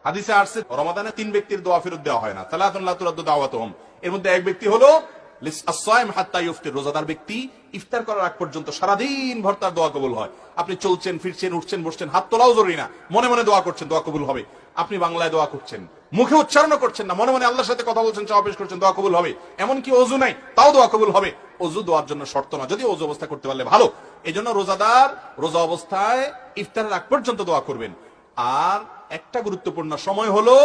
হাদিসে আসছে রমাদানে 3 ব্যক্তির দোয়া ফেরত দেওয়া হয় না। সালাতুন লা তুরাদ্দু দাওয়াতুহুম। এর মধ্যে এক ব্যক্তি হলো লিস-সাইম হাত্তা ইফতির, রোজাদার ব্যক্তি ইফতার করার আগ পর্যন্ত সারাদিন ভর তার দোয়া কবুল হয়। আপনি চলছেন ফিরছেন উঠছেন বসছেন, হাত তোলাও জরুরি না, মনে মনে দোয়া করছেন, দোয়া কবুল হবে। আপনি বাংলায় দোয়া করছেন, মুখে উচ্চারণ করছেন না, মনে মনে আল্লাহর সাথে কথা বলছেন, চাওয়া পেশ করছেন, দোয়া কবুল হবে। এমনকি ওযু নাই, তাও দোয়া কবুল হবে। ওযু দোয়ার জন্য শর্ত না, যদি ওযু অবস্থা করতে পারলে ভালো। এজন্য রোজাদার রোজা অবস্থায় ইফতারের আগ পর্যন্ত দোয়া করবেন। আর একটা গুরুত্বপূর্ণ সময় হলো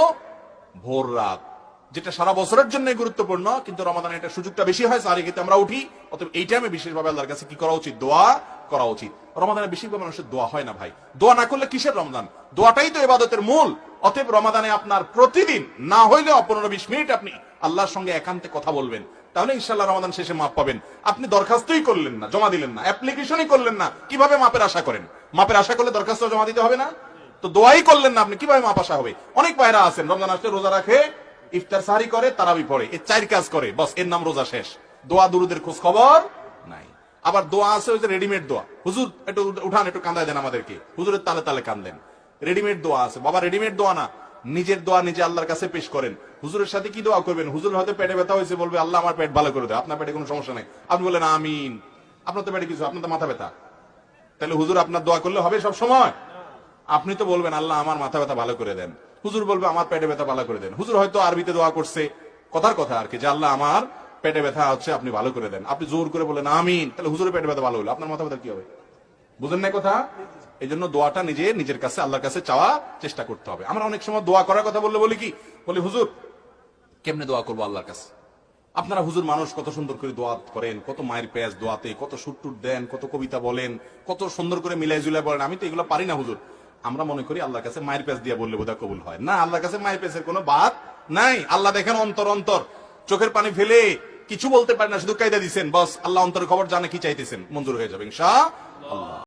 ভোর রাত, যেটা সারা বছরের জন্য গুরুত্বপূর্ণ, কিন্তু রমাদানে এটা সুযোগটা বেশি হয়। সারি খেতে আমরা উঠি, অতএব এই টাইমে বিশেষভাবে আল্লাহর কাছে কি করা উচিত? দোয়া করা উচিত। রমাদানে বেশিরভাগ মানুষের দোয়া হয় না ভাই। দোয়া না করলে কিসের রমজান? দোয়াটাই তো ইবাদতের মূল। অতএব রমাদানে আপনার প্রতিদিন না হইলেও 15-20 মিনিট আপনি আল্লাহর সঙ্গে একান্তে কথা বলবেন, তাহলে ইনশাআল্লাহ রমাদান শেষে মাপ পাবেন। আপনি দরখাস্তই করলেন না, জমা দিলেন না, অ্যাপ্লিকেশনই করলেন না, কিভাবে মাপের আশা করেন? মাপের আশা করলে দরখাস্ত জমা দিতে হবে না? তো দোয়াই করলেন না আপনি, কিভাবে মাপ আশা হবে? অনেক ভাইরা আছেন রমজান আসলে রোজা রাখে, ইফতার সাহরি করে, তারাবি পড়ে, এই 4 কাজ করে, বস এর নাম রোজা শেষ। দোয়া দুরুদের খোঁজ খবর নাই। আবার দোয়া আছে ওই যে রেডিমেড দোয়া, হুজুর একটু উঠান, একটু কান্দায় দেন আমাদেরকে, হুজুরের তালে তালে কান্দেন। রেডিমেড দোয়া আছে বাবা, রেডিমেড দোয়া না, নিজের দোয়া নিজে আল্লাহর কাছে পেশ করেন। হুজুরের সাথে কি দোয়া করবেন? হুজুর হয়তো পেটে ব্যথা হয়েছে, বলবে আল্লাহ আমার পেট ভালো করে দেয়। আপনার পেটে কোনো সমস্যা নেই, আপনি বলেন আমিন। আপনার তো পেটে কিছু, আপনার তো মাথা ব্যথা, তাহলে হুজুর আপনার দোয়া করলে হবে সব সময়? আপনি তো বলবেন আল্লাহ আমার মাথা ব্যথা ভালো করে দেন, হুজুর বলবে আমার পেটে ব্যথা ভালো করে দেন। হুজুর হয়তো আরবিতে দোয়া করছে, কথার কথা আর কি, যে আল্লাহ আমার পেটে ব্যথা হচ্ছে আপনি ভালো করে দেন। আপনি জোর করে বলেন আমিন, তাহলে হুজুরের পেটে ব্যথা ভালো হলো, আপনার মাথা ব্যথা কি হবে? বুঝেন না কথা? এই জন্য দোয়াটা নিজের কাছে আল্লাহর কাছে চাওয়া চেষ্টা করতে হবে। আমরা অনেক সময় দোয়া করার কথা বললে বলি কি, বলি হুজুর কেমনে দোয়া করবো আল্লাহর কাছে? আপনারা হুজুর মানুষ কত সুন্দর করে দোয়া করেন, কত মায়ের পেঁয়াজ দোয়াতে, কত সুটটুট দেন, কত কবিতা বলেন, কত সুন্দর করে মিলাই জুলাই বলেন, আমি তো এগুলো পারি না হুজুর। আমরা মনে করি আল্লাহর কাছে মায়ের পেঁয়াজ দিয়ে বললে বোধহয় কবুল হয় না। আল্লাহর কাছে মায়ের পেঁয়াজের কোনো বাদ নাই। আল্লাহ দেখেন অন্তর অন্তর, চোখের পানি ফেলে কিছু বলতে পারে না, শুধু কায়দা দিচ্ছেন, বস আল্লাহ অন্তরের খবর জানে কি চাইতেছেন, মঞ্জুর হয়ে যাবে ইনশাআল্লাহ।